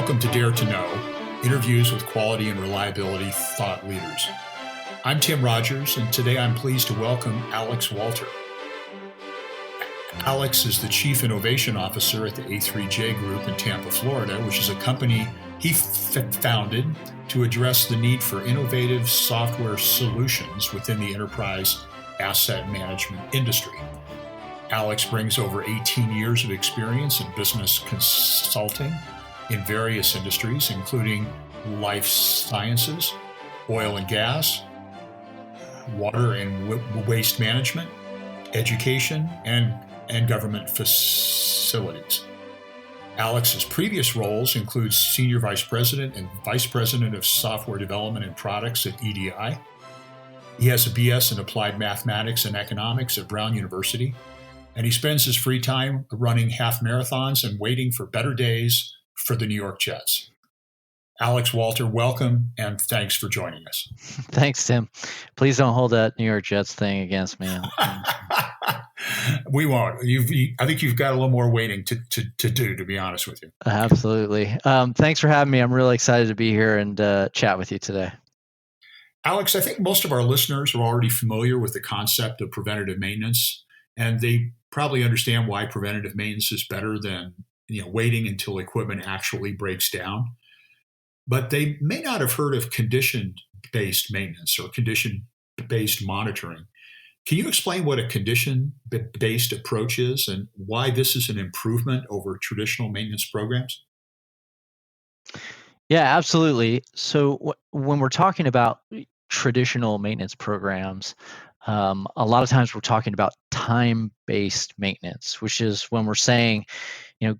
Welcome to Dare to Know, interviews with quality and reliability thought leaders. I'm Tim Rodgers, and today I'm pleased to welcome Alex Walter. Alex is the Chief Innovation Officer at the A3J Group in Tampa, Florida, which is a company he founded to address the need for innovative software solutions within the enterprise asset management industry. Alex brings over 18 years of experience in business consulting in various industries, including life sciences, oil and gas, water and waste management, education, and government facilities. Alex's previous roles include Senior Vice President and Vice President of Software Development and Products at EDI. He has a BS in Applied Mathematics and Economics at Brown University, and he spends his free time running half marathons and waiting for better days for the New York Jets. Alex Walter, welcome, and thanks for joining us. Thanks, Tim. Please don't hold that New York Jets thing against me. We won't. I think you've got a little more waiting to do, to be honest with you. Absolutely. Thanks for having me. I'm really excited to be here and chat with you today. Alex, I think most of our listeners are already familiar with the concept of preventative maintenance, and they probably understand why preventative maintenance is better than waiting until equipment actually breaks down. But they may not have heard of condition-based maintenance or condition-based monitoring. Can you explain what a condition-based approach is and why this is an improvement over traditional maintenance programs? Yeah, absolutely. So when we're talking about traditional maintenance programs, a lot of times we're talking about time-based maintenance, which is when we're saying,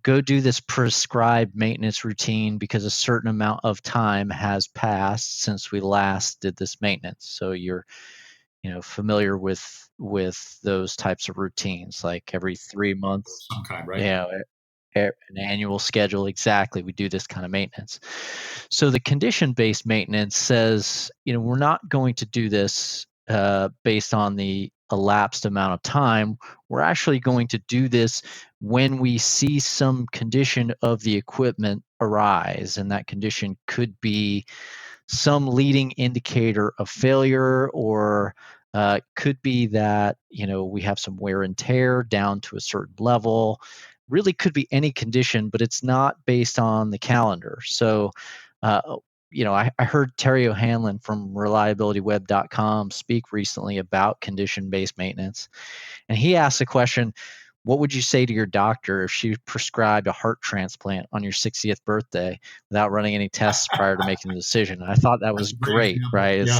go do this prescribed maintenance routine because a certain amount of time has passed since we last did this maintenance. So you're, familiar with those types of routines, like every 3 months, some kind, right? An annual schedule. Exactly. We do this kind of maintenance. So the condition-based maintenance says, we're not going to do this based on the elapsed amount of time. We're actually going to do this when we see some condition of the equipment arise, and that condition could be some leading indicator of failure, or could be that we have some wear and tear down to a certain level. Really could be any condition, but it's not based on the calendar. So I heard Terry O'Hanlon from reliabilityweb.com speak recently about condition-based maintenance. And he asked the question, what would you say to your doctor if she prescribed a heart transplant on your 60th birthday without running any tests prior to making the decision? And I thought that was great, right? It's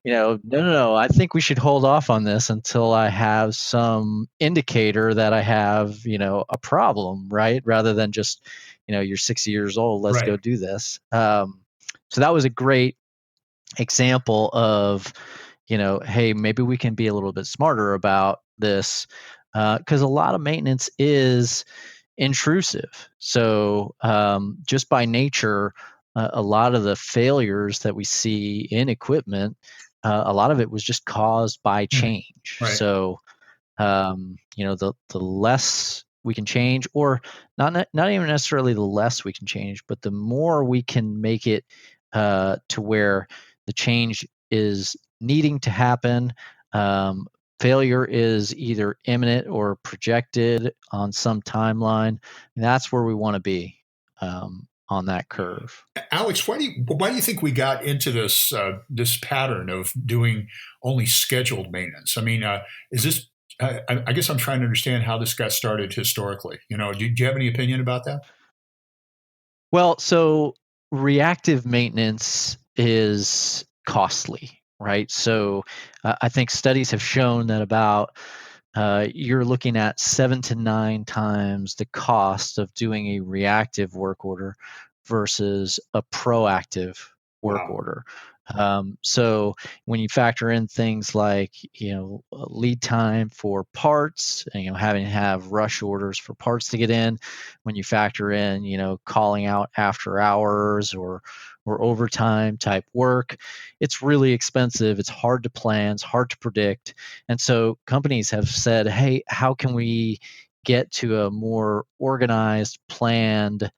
no, I think we should hold off on this until I have some indicator that I have, a problem, right? Rather than just, you're 60 years old, let's go do this. So that was a great example of, hey, maybe we can be a little bit smarter about this, because a lot of maintenance is intrusive. So just by nature, a lot of the failures that we see in equipment, a lot of it was just caused by change. Right. So, the less we can change, or not even necessarily the less we can change, but the more we can make it to where the change is needing to happen. Failure is either imminent or projected on some timeline. And that's where we want to be on that curve. Alex, why do you think we got into this pattern of doing only scheduled maintenance? I mean, is this? I guess I'm trying to understand how this got started historically. Do you have any opinion about that? Well, so reactive maintenance is costly, right? So I think studies have shown that about you're looking at 7 to 9 times the cost of doing a reactive work order versus a proactive work order. So when you factor in things like, lead time for parts, and, having to have rush orders for parts to get in, when you factor in, calling out after hours or overtime type work, it's really expensive. It's hard to plan. It's hard to predict. And so companies have said, hey, how can we get to a more organized, planned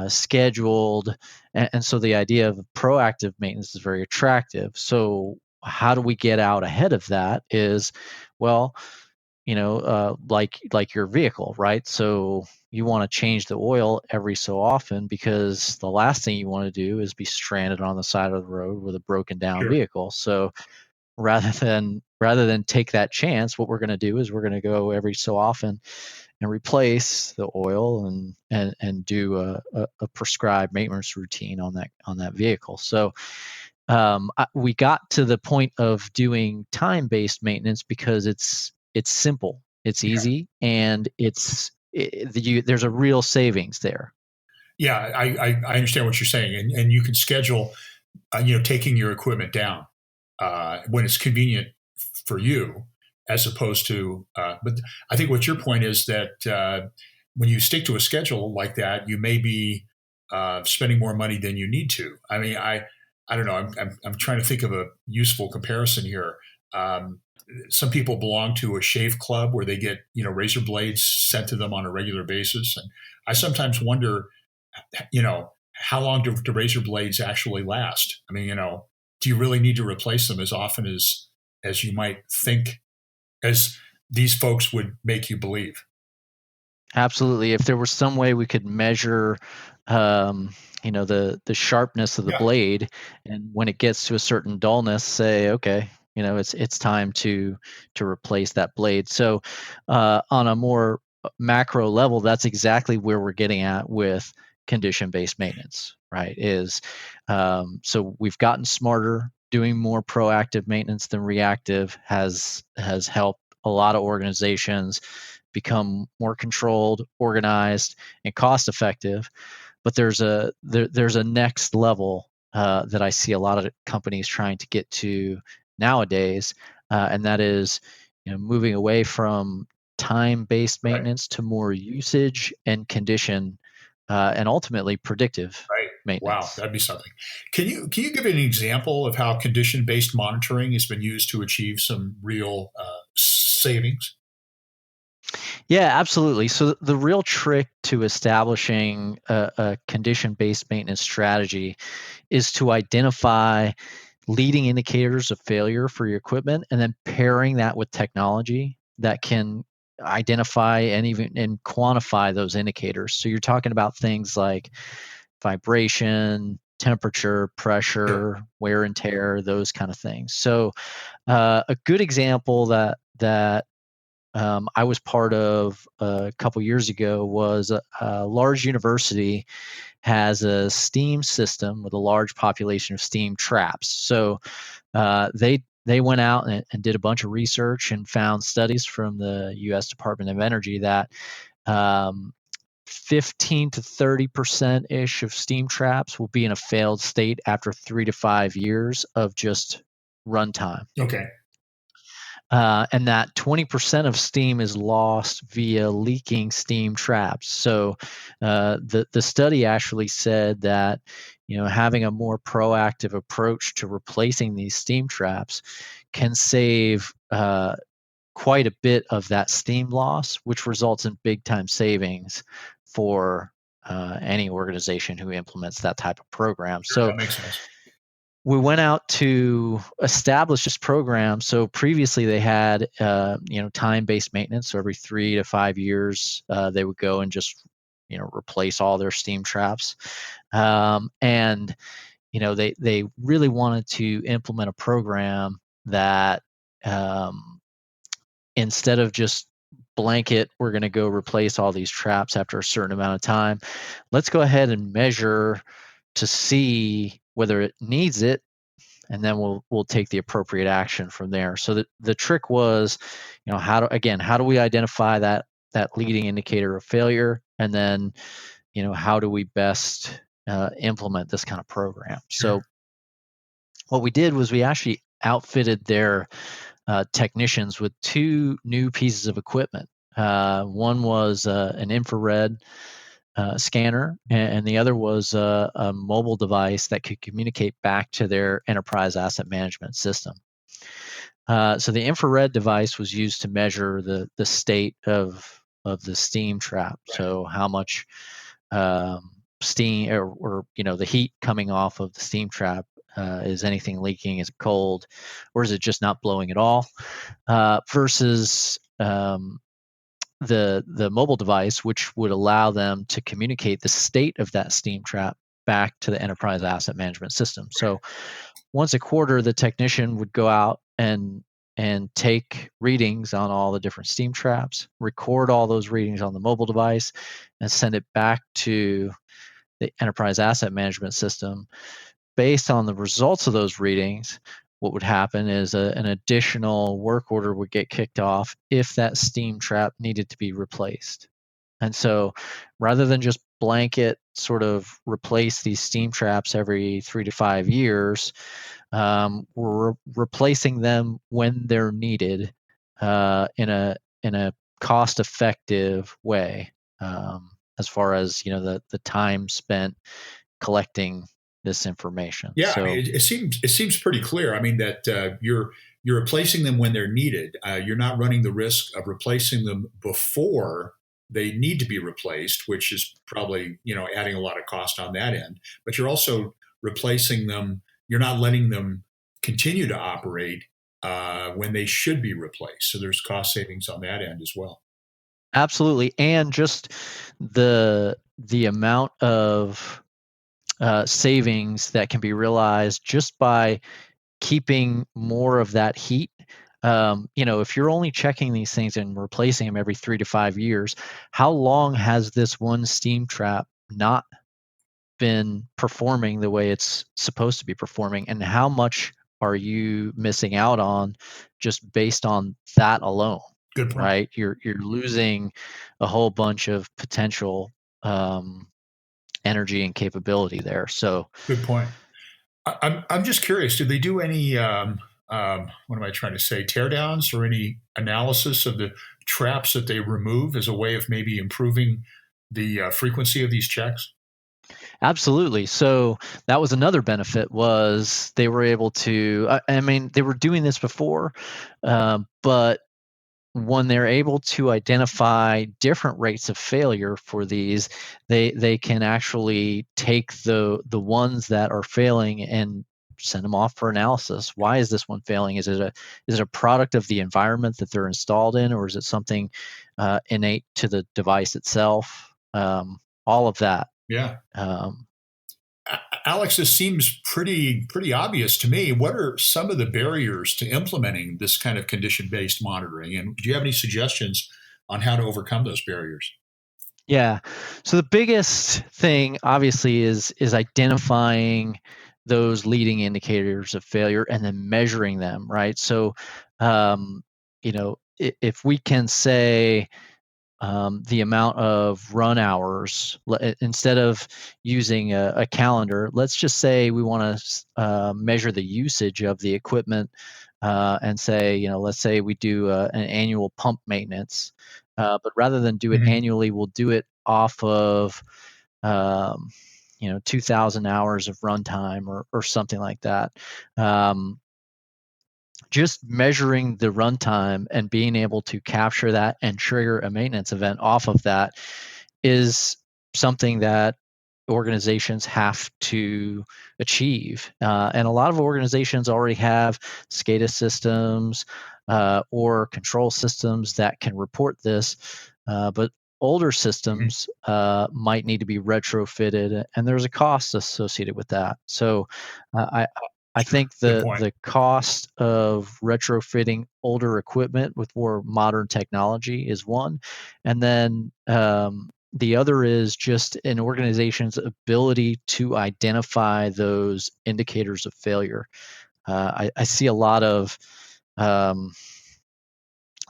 scheduled, and so the idea of proactive maintenance is very attractive. So how do we get out ahead of that? Is, well, like your vehicle, right? So you want to change the oil every so often, because the last thing you want to do is be stranded on the side of the road with a broken down Sure. vehicle. So rather than take that chance, what we're going to do is we're going to go every so often and replace the oil and do a prescribed maintenance routine on that vehicle. So we got to the point of doing time-based maintenance because it's simple, it's Yeah. easy, and there's a real savings there. Yeah, I understand what you're saying, and you can schedule, taking your equipment down when it's convenient for you, as opposed to. But I think what your point is that when you stick to a schedule like that, you may be spending more money than you need to. I mean, I don't know. I'm trying to think of a useful comparison here. Um, some people belong to a shave club where they get razor blades sent to them on a regular basis, and I sometimes wonder, how long do razor blades actually last? I mean, do you really need to replace them as often as you might think, as these folks would make you believe? Absolutely. If there was some way we could measure, the sharpness of the Yeah, blade, and when it gets to a certain dullness, say, okay, it's time to replace that blade. So, on a more macro level, that's exactly where we're getting at with condition-based maintenance, right? So we've gotten smarter. Doing more proactive maintenance than reactive has helped a lot of organizations become more controlled, organized, and cost effective. But there's a next level that I see a lot of companies trying to get to nowadays, and that is, moving away from time-based right, maintenance to more usage and condition, and ultimately predictive right. Wow, maintenance. that'd be something. Can you give an example of how condition based monitoring has been used to achieve some real savings? Yeah, absolutely. So the real trick to establishing a condition-based maintenance strategy is to identify leading indicators of failure for your equipment, and then pairing that with technology that can identify and quantify those indicators. So you're talking about things like vibration, temperature, Sure. pressure, wear and tear, those kind of things. So a good example that I was part of a couple years ago was a large university has a steam system with a large population of steam traps. So they went out and did a bunch of research and found studies from the U.S. Department of Energy that um, 15 to 30% ish of steam traps will be in a failed state after 3 to 5 years of just runtime. Okay. And that 20% of steam is lost via leaking steam traps. So the study actually said that having a more proactive approach to replacing these steam traps can save quite a bit of that steam loss, which results in big time savings for any organization who implements that type of program. Sure, So that makes sense. we went out to establish this program. So previously they had, time-based maintenance. So every 3 to 5 years, they would go and just, replace all their steam traps. And they really wanted to implement a program that, instead of just blanket, we're going to go replace all these traps after a certain amount of time, let's go ahead and measure to see whether it needs it, and then we'll take the appropriate action from there. So the trick was, how do we identify that leading indicator of failure, and then how do we best implement this kind of program. Sure. So what we did was we actually outfitted their technicians with two new pieces of equipment. One was an infrared scanner, and the other was a mobile device that could communicate back to their enterprise asset management system. So the infrared device was used to measure the state of the steam trap. Right. So how much um, steam or the heat coming off of the steam trap. Is anything leaking? Is it cold, or is it just not blowing at all? Versus the mobile device, which would allow them to communicate the state of that steam trap back to the enterprise asset management system. So once a quarter, the technician would go out and take readings on all the different steam traps, record all those readings on the mobile device, and send it back to the enterprise asset management system. Based on the results of those readings, what would happen is an additional work order would get kicked off if that steam trap needed to be replaced. And so rather than just blanket sort of replace these steam traps every 3 to 5 years, we're replacing them when they're needed in a cost-effective way, as far as the time spent collecting this information. Yeah, I So mean, it seems pretty clear. I mean that you're replacing them when they're needed. You're not running the risk of replacing them before they need to be replaced, which is probably adding a lot of cost on that end. But you're also replacing them. You're not letting them continue to operate when they should be replaced. So there's cost savings on that end as well. absolutely, and just the amount of savings that can be realized just by keeping more of that heat. If you're only checking these things and replacing them every 3 to 5 years, how long has this one steam trap not been performing the way it's supposed to be performing, and how much are you missing out on just based on that alone? Good point. Right, you're losing a whole bunch of potential energy and capability there. So Good point. I'm just curious. Do they do any what am I trying to say? Teardowns or any analysis of the traps that they remove as a way of maybe improving the frequency of these checks? absolutely. So that was another benefit, was they were able to. I mean, they were doing this before, but when they're able to identify different rates of failure for these, they can actually take the ones that are failing and send them off for analysis. Why is this one failing? Is it a product of the environment that they're installed in, or is it something innate to the device itself? All of that. Yeah. Um, Alex, this seems pretty obvious to me. What are some of the barriers to implementing this kind of condition-based monitoring? And do you have any suggestions on how to overcome those barriers? Yeah. So the biggest thing, obviously, is identifying those leading indicators of failure and then measuring them, right? So, if we can say the amount of run hours, instead of using a calendar, let's just say we want to measure the usage of the equipment, and say, let's say we do an annual pump maintenance, but rather than do it Mhm. annually, we'll do it off of, um, 2,000 hours of runtime, or something like that. Um, just measuring the runtime and being able to capture that and trigger a maintenance event off of that is something that organizations have to achieve. And a lot of organizations already have SCADA systems, or control systems that can report this, but older Mhm. systems might need to be retrofitted, and there's a cost associated with that. So I Sure. think Good the point. the cost of retrofitting older equipment with more modern technology is one, and then the other is just an organization's ability to identify those indicators of failure. I see a lot of um,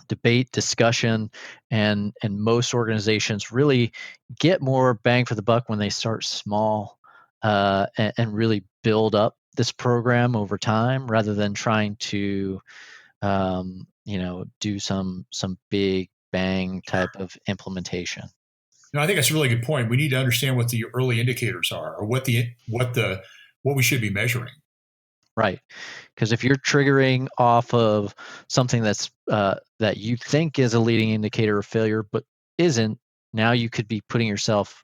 debate, discussion, and most organizations really get more bang for the buck when they start small, and really build up this program over time, rather than trying to do some big bang type of implementation. No, I think that's a really good point. We need to understand what the early indicators are, or what we should be measuring. Right. Because if you're triggering off of something that you think is a leading indicator of failure but isn't, now you could be putting yourself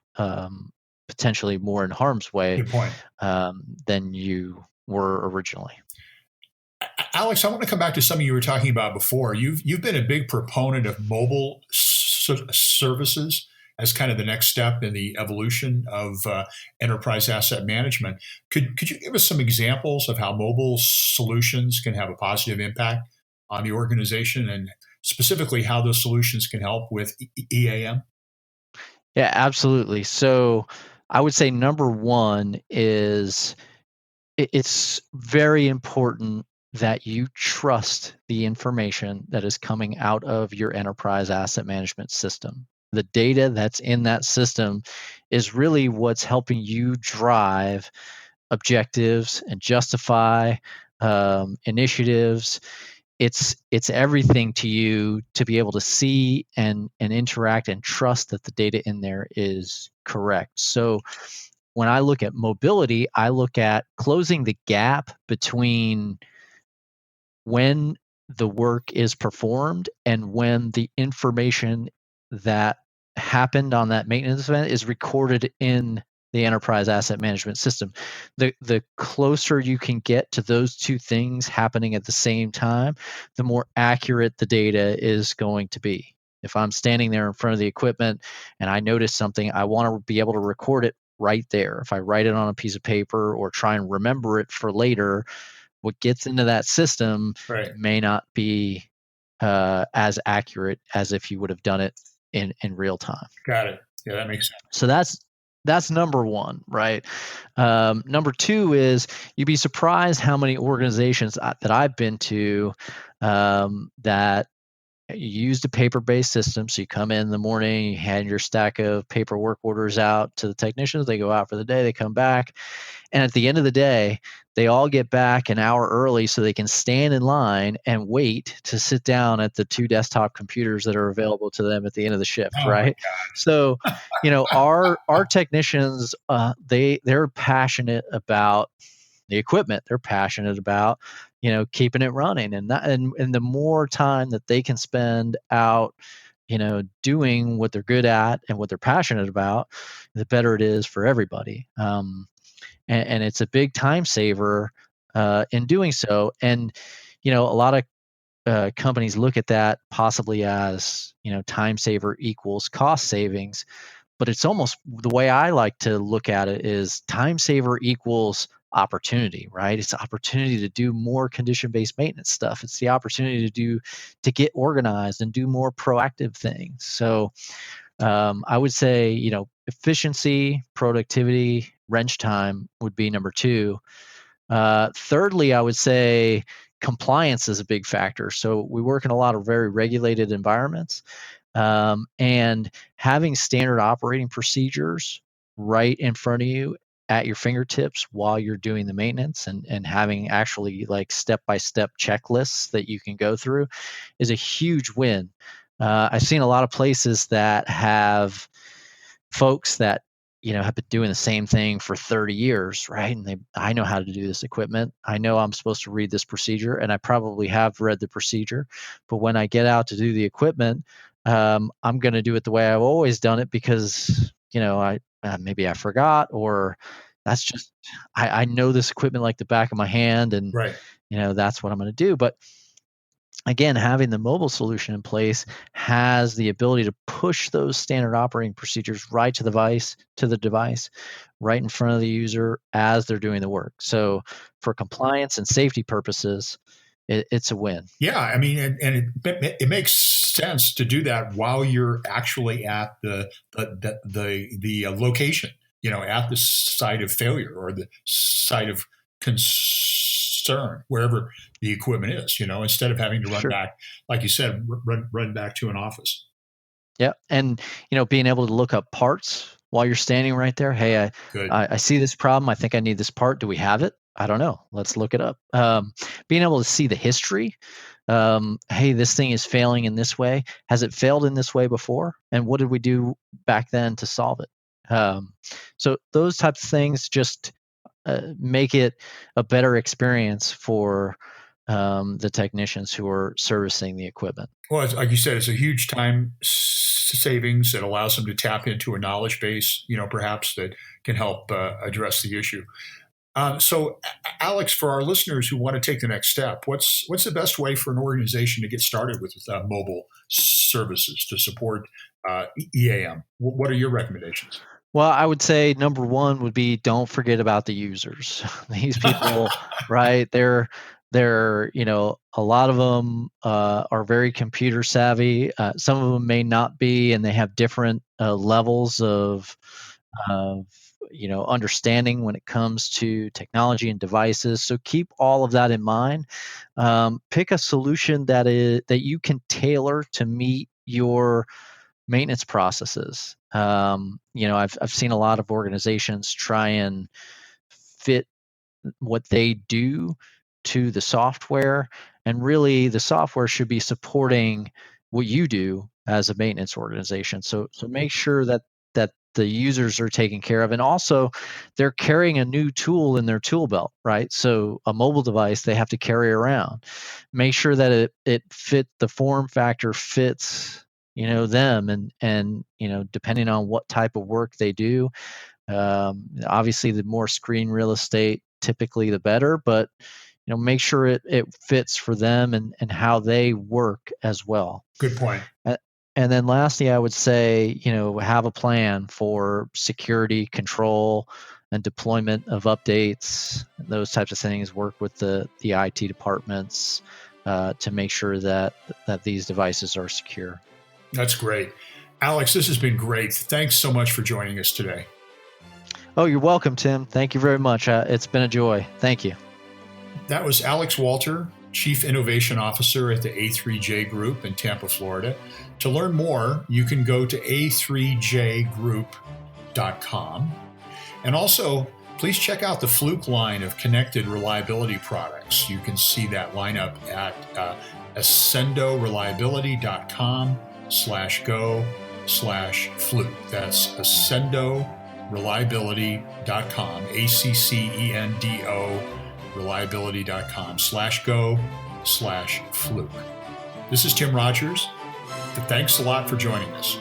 potentially more in harm's way Good point. than you were originally. Alex, I want to come back to something you were talking about before. You've been a big proponent of mobile services as kind of the next step in the evolution of enterprise asset management. Could you give us some examples of how mobile solutions can have a positive impact on the organization, and specifically how those solutions can help with EAM? Yeah, absolutely. So I would say number one is it's very important that you trust the information that is coming out of your enterprise asset management system. The data that's in that system is really what's helping you drive objectives and justify initiatives. It's everything to you to be able to see and interact and trust that the data in there is correct. So when I look at mobility, I look at closing the gap between when the work is performed and when the information that happened on that maintenance event is recorded in the enterprise asset management system. The closer you can get to those two things happening at the same time, the more accurate the data is going to be. If I'm standing there in front of the equipment and I notice something, I want to be able to record it right there. If I write it on a piece of paper or try and remember it for later, what gets into that system Right. may not be as accurate as if you would have done it in real time. Got it. Yeah, that makes sense. So that's number one, right? Number two is you'd be surprised how many organizations that I've been to that used a paper-based system. So you come in the morning, you hand your stack of paperwork orders out to the technicians. They go out for the day, they come back. And at the end of the day, they all get back an hour early so they can stand in line and wait to sit down at the two desktop computers that are available to them at the end of the shift, Oh my right? So, our technicians, they're passionate about the equipment. They're passionate about, keeping it running, and the more time that they can spend out, doing what they're good at and what they're passionate about, the better it is for everybody. And it's a big time saver in doing so. And a lot of companies look at that possibly as time saver equals cost savings, but it's almost the way I like to look at it is time saver equals opportunity, right? It's opportunity to do more condition-based maintenance stuff. It's the opportunity to get organized and do more proactive things. So I would say, efficiency, productivity, wrench time would be number two. Thirdly, I would say compliance is a big factor. So we work in a lot of very regulated environments, and having standard operating procedures right in front of you at your fingertips while you're doing the maintenance, and having actually like step-by-step checklists that you can go through is a huge win. I've seen a lot of places that have folks that have been doing the same thing for 30 years, right? And I know how to do this equipment. I know I'm supposed to read this procedure, and I probably have read the procedure. But when I get out to do the equipment, I'm going to do it the way I've always done it because I maybe I forgot, or that's just I know this equipment like the back of my hand, and Right. that's what I'm going to do. But again, having the mobile solution in place has the ability to push those standard operating procedures right to the device, right in front of the user as they're doing the work. So for compliance and safety purposes, it's a win. Yeah, I mean, and it makes sense to do that while you're actually at the location, at the site of failure or the site of concern, wherever the equipment is, instead of having to run Sure. back, like you said, run back to an office. Yeah, and being able to look up parts while you're standing right there. Hey, Good. I see this problem. I think I need this part. Do we have it? I don't know. Let's look it up. Being able to see the history. Hey, this thing is failing in this way. Has it failed in this way before? And what did we do back then to solve it? So those types of things just make it a better experience for the technicians who are servicing the equipment. Well, like you said, it's a huge time savings that allows them to tap into a knowledge base, perhaps that can help address the issue. So, Alex, for our listeners who want to take the next step, what's the best way for an organization to get started with mobile services to support EAM? What are your recommendations? Well, I would say number one would be don't forget about the users. These people, right? They're a lot of them are very computer savvy. Some of them may not be, and they have different levels of understanding when it comes to technology and devices. So keep all of that in mind. Pick a solution that you can tailor to meet your maintenance processes. I've seen a lot of organizations try and fit what they do to the software, and really the software should be supporting what you do as a maintenance organization. So make sure that the users are taken care of, and also they're carrying a new tool in their tool belt, right? So a mobile device they have to carry around. Make sure that it the form factor fits them, and depending on what type of work they do. Obviously, the more screen real estate, typically the better, but make sure it fits for them and how they work as well. Good point. And then lastly, I would say, have a plan for security control and deployment of updates, those types of things. Work with the IT departments to make sure that these devices are secure. That's great. Alex, this has been great. Thanks so much for joining us today. Oh, you're welcome, Tim. Thank you very much. It's been a joy. Thank you. That was Alex Walter, Chief Innovation Officer at the A3J Group in Tampa, Florida. To learn more, you can go to a3jgroup.com. And also, please check out the Fluke line of connected reliability products. You can see that lineup at ascendoreliability.com/go/fluke. That's ascendoreliability.com, ACCENDO reliability.com/go/fluke. This is Tim Rodgers. Thanks a lot for joining us.